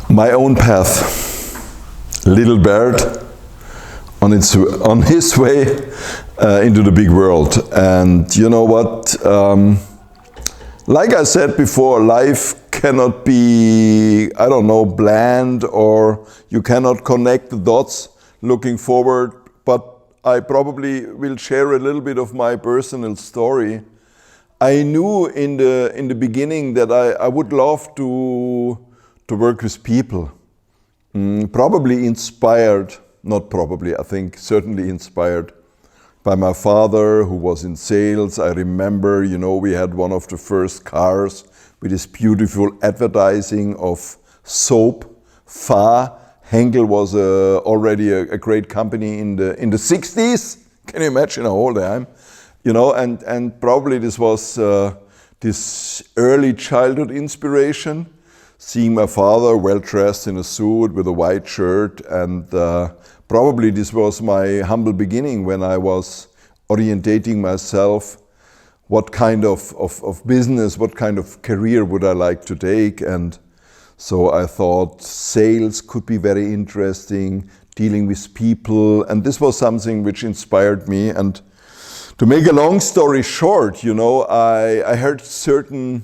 My own path, little Bert on his way into the big world. And you know what? Like I said before, life cannot be, I don't know, bland, or you cannot connect the dots looking forward. But I probably will share a little bit of my personal story. I knew in the beginning that I would love to work with people. Probably inspired, not probably, I think certainly inspired by my father, who was in sales. I remember, we had one of the first cars with this beautiful advertising of soap, Fa. Henkel was already a great company in the 60s. Can you imagine how old I am? And probably this was this early childhood inspiration, seeing my father well dressed in a suit with a white shirt, and probably this was my humble beginning when I was orientating myself, what kind of business, what kind of career would I like to take. And so I thought sales could be very interesting, dealing with people, and this was something which inspired me. And to make a long story short, I had certain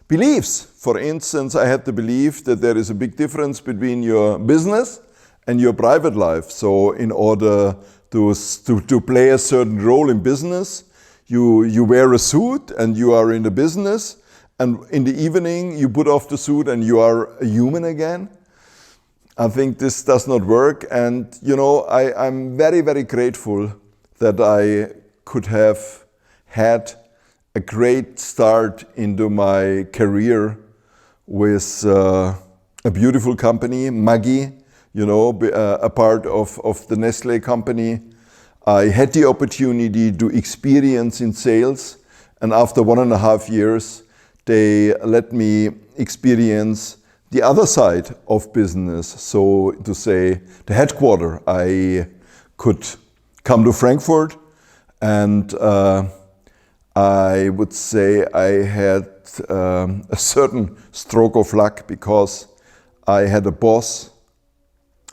beliefs. For instance, I had the belief that there is a big difference between your business and your private life. So in order to play a certain role in business, you wear a suit and you are in the business, and in the evening you put off the suit and you are a human again. I think this does not work, and I'm very, very grateful that I could have had a great start into my career with a beautiful company, Maggi, a part of the Nestle company. I had the opportunity to experience in sales, and after 1.5 years, they let me experience the other side of business. So to say, the headquarters. I could come to Frankfurt, and I would say I had a certain stroke of luck, because I had a boss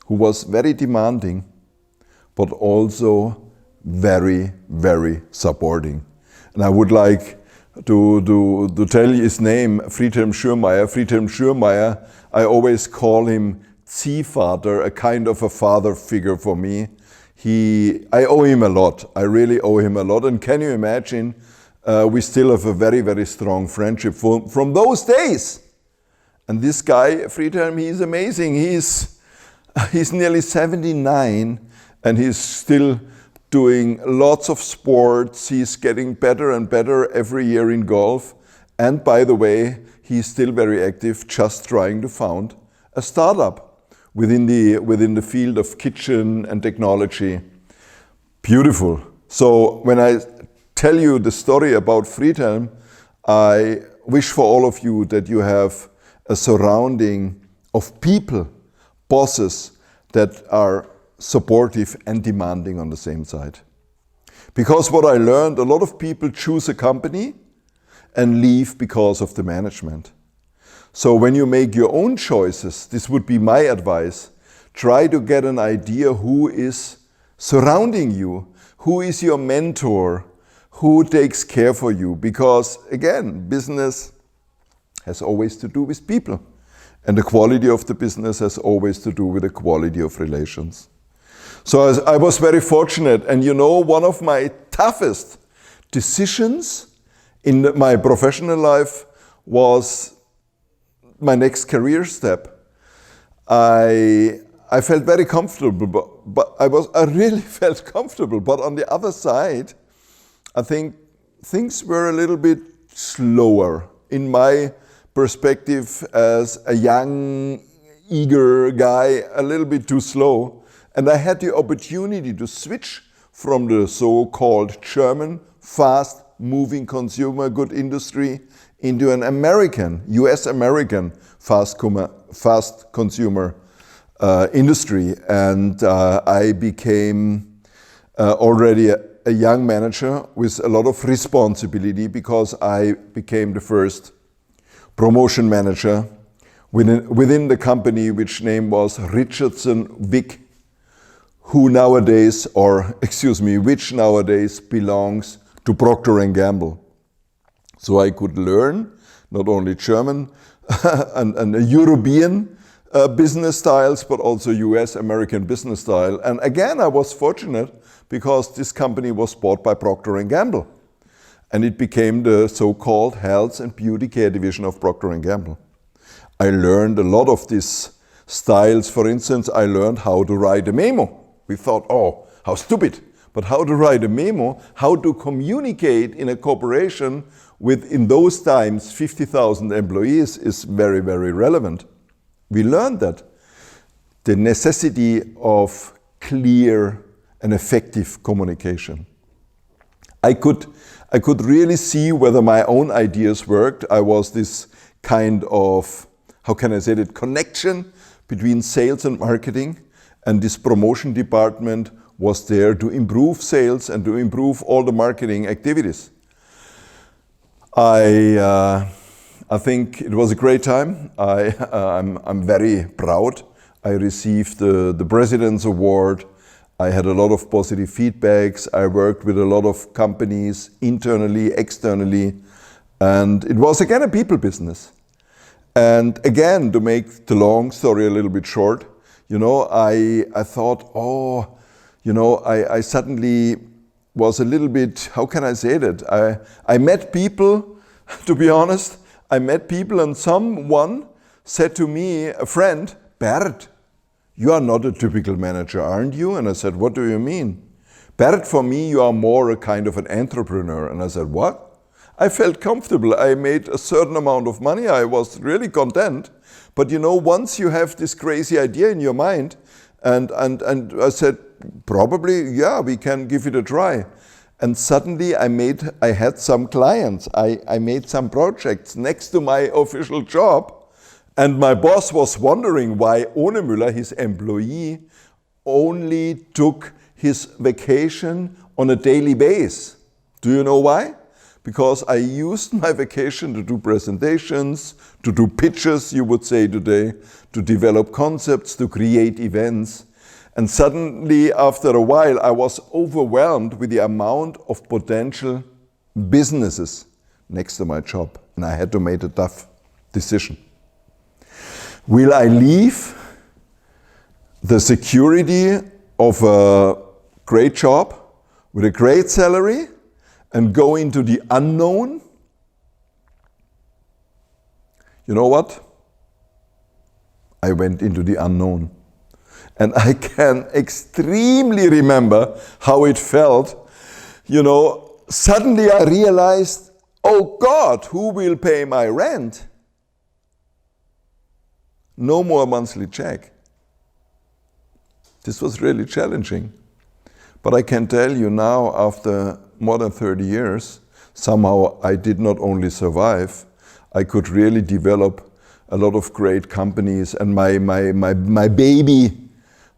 who was very demanding, but also very, very supporting. And I would like to tell you his name, Friedhelm Schürmeier. Friedhelm Schürmeier, I always call him Ziehvater, a kind of a father figure for me. I owe him a lot. I really owe him a lot. And can you imagine, we still have a very, very strong friendship from those days. And this guy, Friedhelm, he's amazing. He's nearly 79, and he's still doing lots of sports. He's getting better and better every year in golf. And by the way, he's still very active, just trying to found a startup within the field of kitchen and technology. Beautiful. So when I tell you the story about Friedhelm, I wish for all of you that you have a surrounding of people, bosses that are supportive and demanding on the same side. Because what I learned, a lot of people choose a company and leave because of the management. So when you make your own choices, this would be my advice, try to get an idea who is surrounding you, who is your mentor, who takes care for you. Because again, business has always to do with people. And the quality of the business has always to do with the quality of relations. So I was very fortunate, and one of my toughest decisions in my professional life was my next career step. I felt very comfortable, but I really felt comfortable. But on the other side, I think things were a little bit slower in my perspective as a young, eager guy, a little bit too slow. And I had the opportunity to switch from the so-called German, fast-moving consumer good industry into an US-American fast consumer industry. And I became already a young manager with a lot of responsibility, because I became the first promotion manager within the company, which name was Richardson Wick, who nowadays, which nowadays belongs to Procter & Gamble. So I could learn not only German and European business styles, but also US American business style. And again, I was fortunate because this company was bought by Procter & Gamble. And it became the so-called health and beauty care division of Procter & Gamble. I learned a lot of these styles. For instance, I learned how to write a memo. We thought, oh, how stupid. But how to write a memo, how to communicate in a corporation with, in those times, 50,000 employees is very, very relevant. We learned that. The necessity of clear and effective communication. I could really see whether my own ideas worked. I was this kind of, how can I say it, connection between sales and marketing, and this promotion department was there to improve sales and to improve all the marketing activities. I think it was a great time. I'm very proud. I received the President's Award. I had a lot of positive feedbacks. I worked with a lot of companies, internally, externally, and it was again a people business. And again, to make the long story a little bit short, I thought, I suddenly was a little bit, how can I say that? I met people, to be honest, and someone said to me, a friend, Bert, you are not a typical manager, aren't you? And I said, what do you mean? Bert, for me, you are more a kind of an entrepreneur. And I said, what? I felt comfortable. I made a certain amount of money. I was really content. But once you have this crazy idea in your mind, and I said, probably, yeah, we can give it a try. And suddenly I had some clients. I made some projects next to my official job. And my boss was wondering why Ohnemüller, his employee, only took his vacation on a daily basis. Do you know why? Because I used my vacation to do presentations, to do pitches, you would say today, to develop concepts, to create events. And suddenly, after a while, I was overwhelmed with the amount of potential businesses next to my job. And I had to make a tough decision. Will I leave the security of a great job with a great salary and go into the unknown? You know what? I went into the unknown. And I can extremely remember how it felt. Suddenly I realized, oh God, who will pay my rent? No more monthly check. This was really challenging. But I can tell you now, after more than 30 years, somehow I did not only survive, I could really develop a lot of great companies. And my baby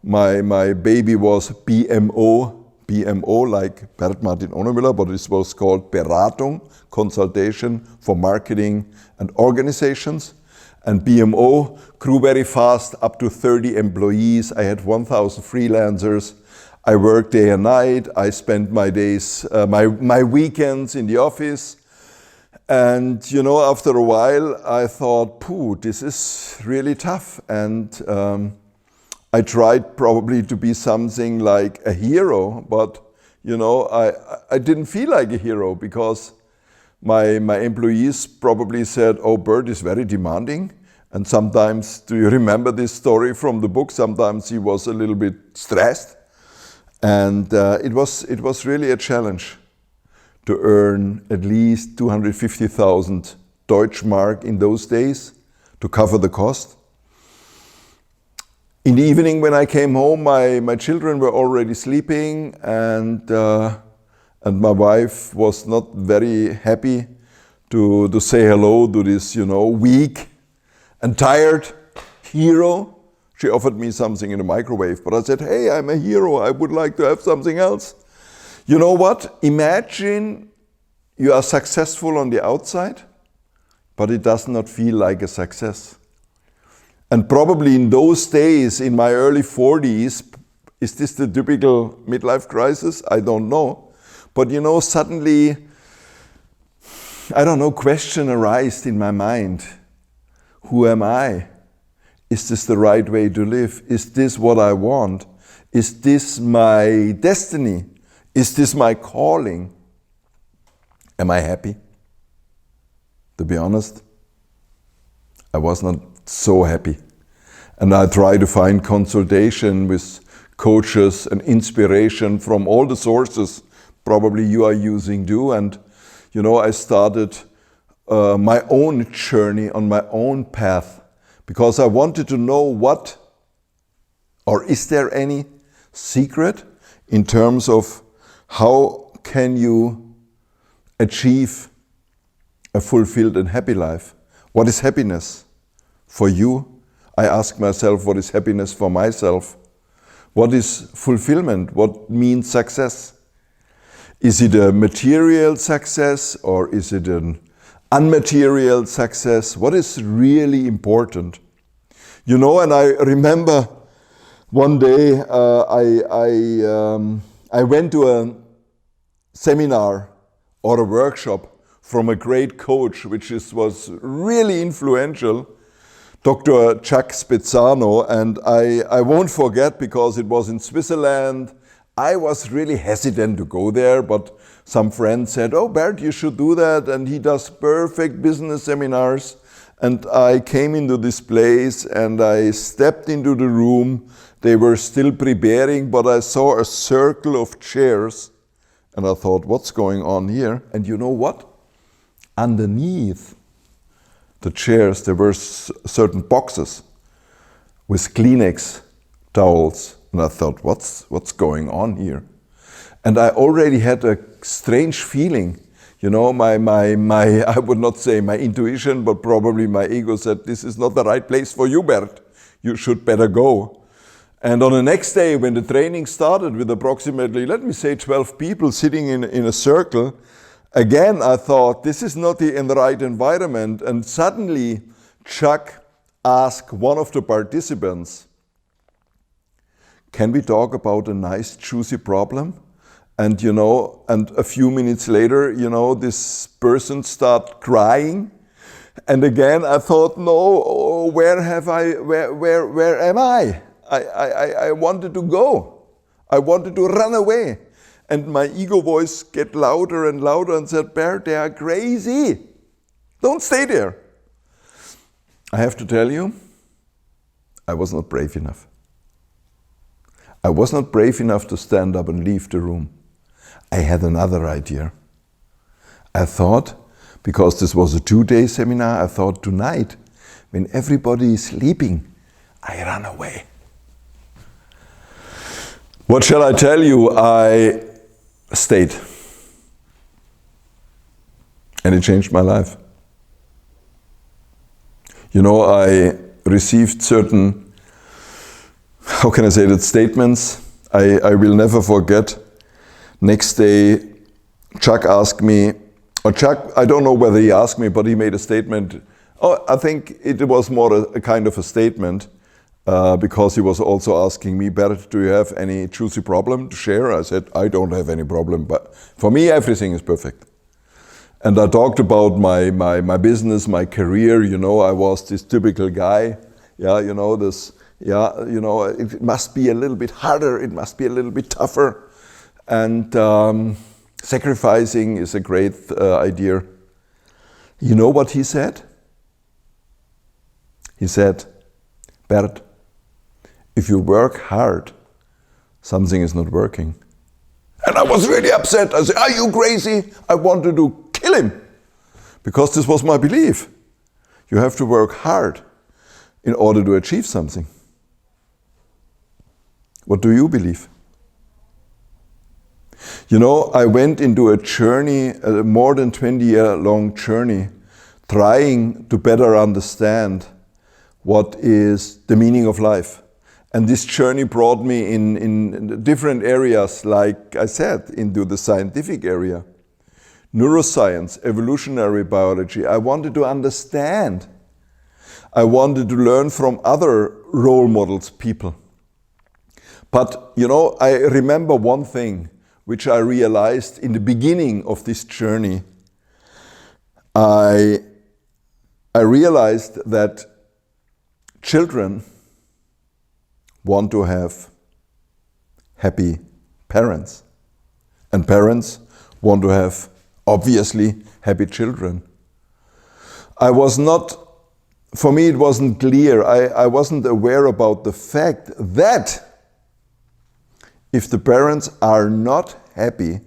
was BMO, like Bert Martin Ohnemüller, but this was called Beratung, Consultation for Marketing and Organizations. And BMO grew very fast, up to 30 employees. I had 1,000 freelancers. I worked day and night. I spent my days, my weekends in the office. And, after a while, I thought, this is really tough. And I tried probably to be something like a hero, but, I didn't feel like a hero because my employees probably said, oh, Bert is very demanding. And sometimes, do you remember this story from the book? Sometimes he was a little bit stressed. And it was really a challenge to earn at least 250,000 Deutschmark in those days to cover the cost. In the evening when I came home, my children were already sleeping, and my wife was not very happy to say hello to this, weak and tired hero. She offered me something in the microwave, but I said, hey, I'm a hero. I would like to have something else. You know what? Imagine you are successful on the outside, but it does not feel like a success. And probably in those days, in my early 40s, is this the typical midlife crisis? I don't know. But you know, suddenly, I don't know, question arose in my mind. Who am I? Is this the right way to live? Is this what I want? Is this my destiny? Is this my calling? Am I happy? To be honest, I was not so happy. And I tried to find consultation with coaches and inspiration from all the sources probably you are using too. And you know, I started my own journey on my own path because I wanted to know what, or is there any secret in terms of how can you achieve a fulfilled and happy life? What is happiness for you? I ask myself, what is happiness for myself? What is fulfillment? What means success? Is it a material success or is it an unmaterial success? What is really important? You know, and I remember one day I went to a seminar or a workshop from a great coach, which was really influential, Dr. Chuck Spezzano, and I won't forget because it was in Switzerland. I was really hesitant to go there, but some friends said, oh, Bert, you should do that, and he does perfect business seminars. And I came into this place and I stepped into the room. They were still preparing, but I saw a circle of chairs and I thought, what's going on here? And you know what? Underneath the chairs, there were certain boxes with Kleenex towels. And I thought, what's going on here? And I already had a strange feeling. You know, my I would not say my intuition, but probably my ego said, this is not the right place for you, Bert. You should better go. And on the next day, when the training started with approximately, let me say, 12 people sitting in a circle, again, I thought, this is not in the right environment. And suddenly, Chuck asked one of the participants, can we talk about a nice, juicy problem? And, you know, and a few minutes later, you know, this person started crying. And again, I thought, no, where am I? I wanted to go. I wanted to run away. And my ego voice get louder and louder and said, Bert, they are crazy. Don't stay there. I have to tell you, I was not brave enough. I was not brave enough to stand up and leave the room. I had another idea. I thought, because this was a 2-day seminar, I thought tonight, when everybody is sleeping, I run away. What shall I tell you? I stayed. And it changed my life. You know, I received certain, how can I say that, statements I will never forget. Next day, Chuck asked me, or Chuck, I don't know whether he asked me, but he made a statement. Oh, I think it was more a kind of a statement, because he was also asking me, Bert, do you have any juicy problem to share? I said, I don't have any problem, but for me, everything is perfect. And I talked about my business, my career. You know, I was this typical guy. Yeah, you know, it must be a little bit harder. It must be a little bit tougher. And sacrificing is a great idea. You know what he said? He said, Bert, if you work hard, something is not working. And I was really upset. I said, are you crazy? I wanted to kill him. Because this was my belief. You have to work hard in order to achieve something. What do you believe? You know, I went into a journey, a more than 20-year-long journey, trying to better understand what is the meaning of life. And this journey brought me in different areas, like I said, into the scientific area. Neuroscience, evolutionary biology. I wanted to understand. I wanted to learn from other role models, people. But, you know, I remember one thing which I realized in the beginning of this journey. I realized that children want to have happy parents. And parents want to have, obviously, happy children. For me it wasn't clear, I wasn't aware about the fact that if the parents are not happy,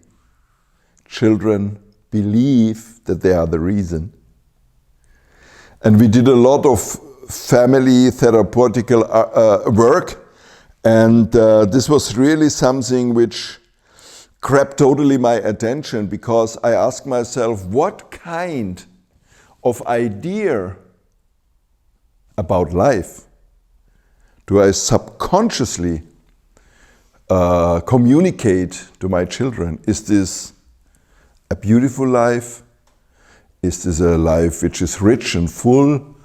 children believe that they are the reason. And we did a lot of family therapeutical work, and this was really something which grabbed totally my attention, because I asked myself, what kind of idea about life do I subconsciously communicate to my children? Is this a beautiful life? Is this a life which is rich and full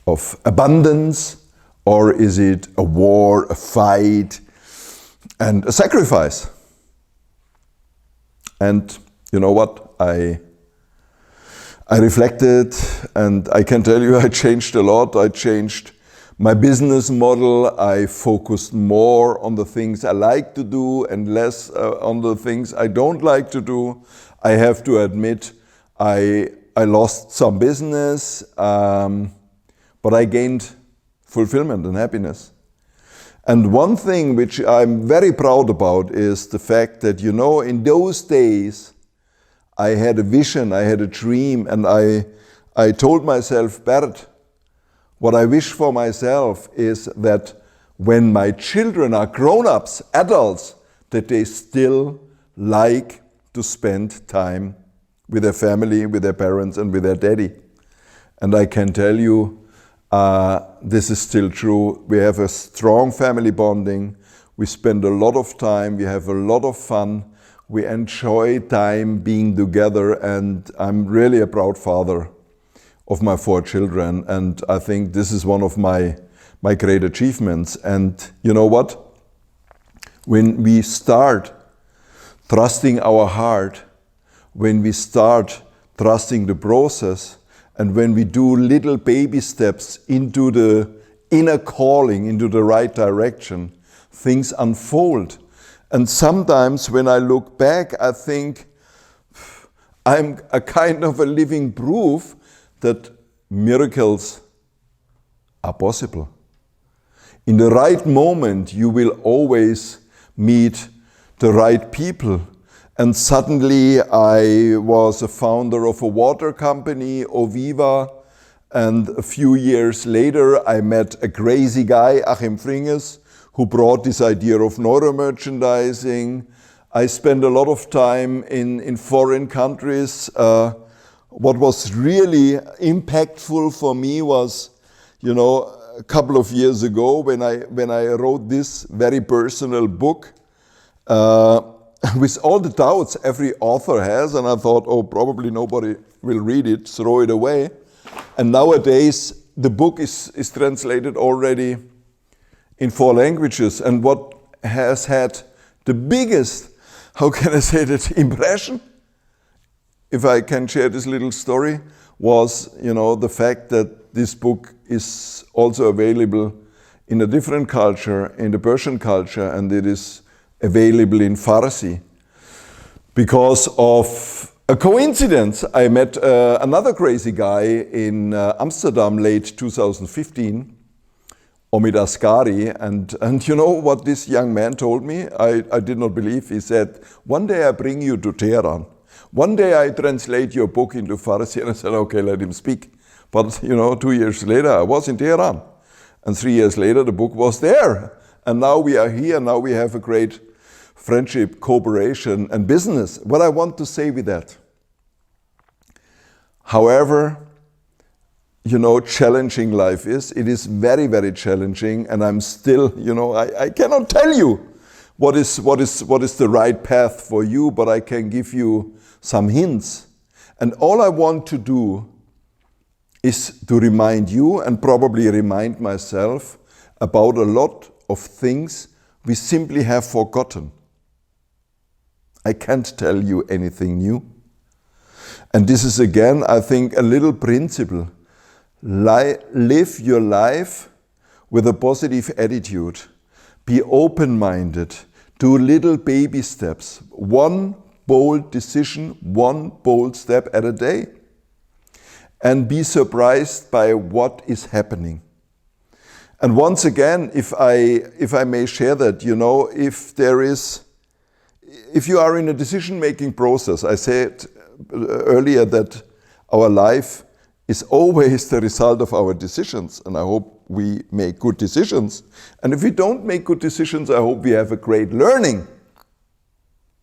of abundance? Or is it a war, a fight, and a sacrifice? And you know what? I reflected, and I can tell you I changed a lot. I changed my business model. I focused more on the things I like to do and less on the things I don't like to do. I have to admit I lost some business, but I gained fulfillment and happiness. And one thing which I'm very proud about is the fact that, you know, in those days I had a vision, I had a dream, and I told myself, Bert, what I wish for myself is that when my children are grown-ups, adults, that they still like to spend time with their family, with their parents, and with their daddy. And I can tell you, this is still true. We have a strong family bonding. We spend a lot of time. We have a lot of fun. We enjoy time being together, and I'm really a proud father of my 4 children, and I think this is one of my great achievements. And you know what? When we start trusting our heart, when we start trusting the process, and when we do little baby steps into the inner calling, into the right direction, things unfold. And sometimes when I look back, I think I'm a kind of a living proof that miracles are possible. In the right moment, you will always meet the right people. And suddenly I was a founder of a water company, Oviva, and a few years later I met a crazy guy, Achim Fringes, who brought this idea of neuromerchandising. I spent a lot of time in foreign countries. What was really impactful for me was, you know, a couple of years ago when I wrote this very personal book, with all the doubts every author has, and I thought, oh, probably nobody will read it, throw it away. And nowadays, the book is translated already in 4 languages. And what has had the biggest, how can I say that, impression, if I can share this little story, was, you know, the fact that this book is also available in a different culture, in the Persian culture, and it is available in Farsi. Because of a coincidence, I met another crazy guy in Amsterdam late 2015, Omid Asghari, and you know what this young man told me? I did not believe. He said, one day I bring you to Tehran. One day I translate your book into Farsi. And I said, okay, let him speak. But you know, 2 years later, I was in Tehran. And 3 years later, the book was there. And now we are here. Now we have a great friendship, cooperation, and business. What I want to say with that, however, you know, challenging life is, it is very, very challenging, and I'm still, you know, I cannot tell you what is the right path for you, but I can give you some hints. And all I want to do is to remind you and probably remind myself about a lot of things we simply have forgotten. I can't tell you anything new. And this is again, I think, a little principle. Live your life with a positive attitude. Be open-minded. Do little baby steps. One bold decision, one bold step at a day. And be surprised by what is happening. And once again, if I may share that, if you are in a decision-making process, I said earlier that our life is always the result of our decisions, and I hope we make good decisions. And if we don't make good decisions, I hope we have a great learning.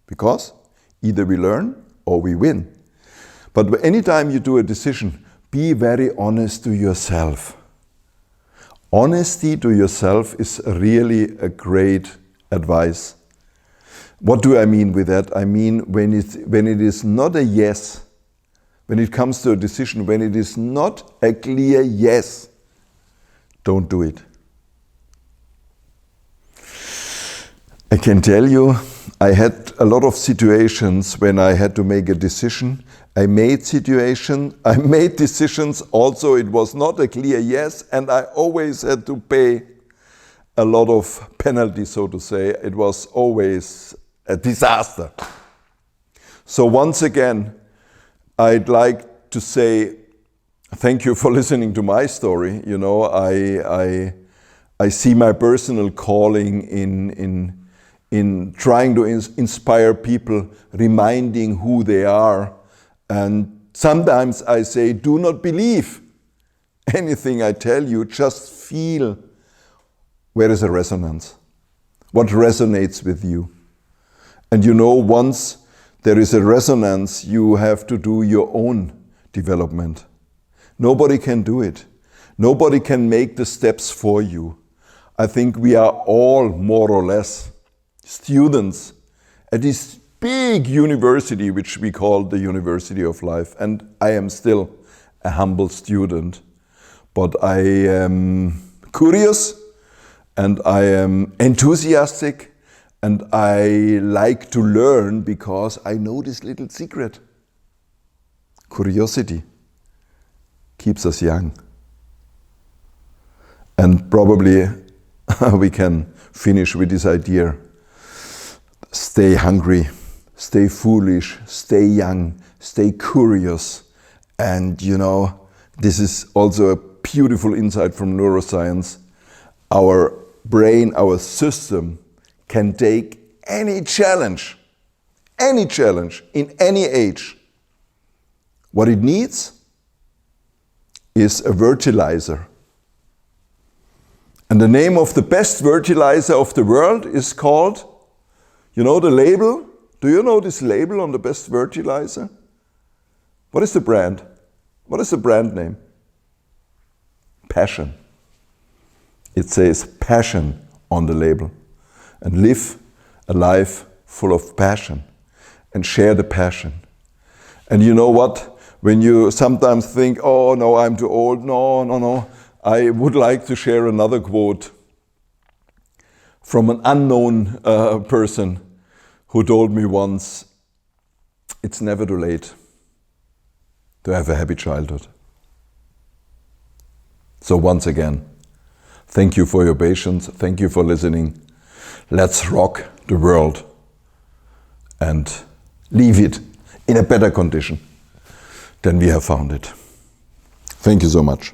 Because either we learn or we win. But anytime you do a decision, be very honest to yourself. Honesty to yourself is really a great advice. What do I mean with that? I mean when it is not a yes, when it comes to a decision, when it is not a clear yes, don't do it. I can tell you, I had a lot of situations when I had to make a decision. I made decisions, also it was not a clear yes, and I always had to pay a lot of penalty, so to say. It was always a disaster. So once again, I'd like to say thank you for listening to my story. You know, I see my personal calling in trying to inspire people, reminding who they are. And sometimes I say, do not believe anything I tell you, just feel where is a resonance, what resonates with you. And you know, once there is a resonance, you have to do your own development. Nobody can do it. Nobody can make the steps for you. I think we are all more or less students at this big university, which we call the University of Life. And I am still a humble student, but I am curious and I am enthusiastic and I like to learn because I know this little secret. Curiosity keeps us young. And probably we can finish with this idea. Stay hungry, stay foolish, stay young, stay curious. And you know, this is also a beautiful insight from neuroscience. Our brain, our system can take any challenge in any age. What it needs is a fertilizer. And the name of the best fertilizer of the world is called, you know the label? Do you know this label on the best fertilizer? What is the brand? What is the brand name? Passion. It says passion on the label. And live a life full of passion and share the passion. And you know what? When you sometimes think, oh no, I'm too old. No. I would like to share another quote from an unknown person who told me once, it's never too late to have a happy childhood. So once again, thank you for your patience. Thank you for listening. Let's rock the world and leave it in a better condition than we have found it. Thank you so much.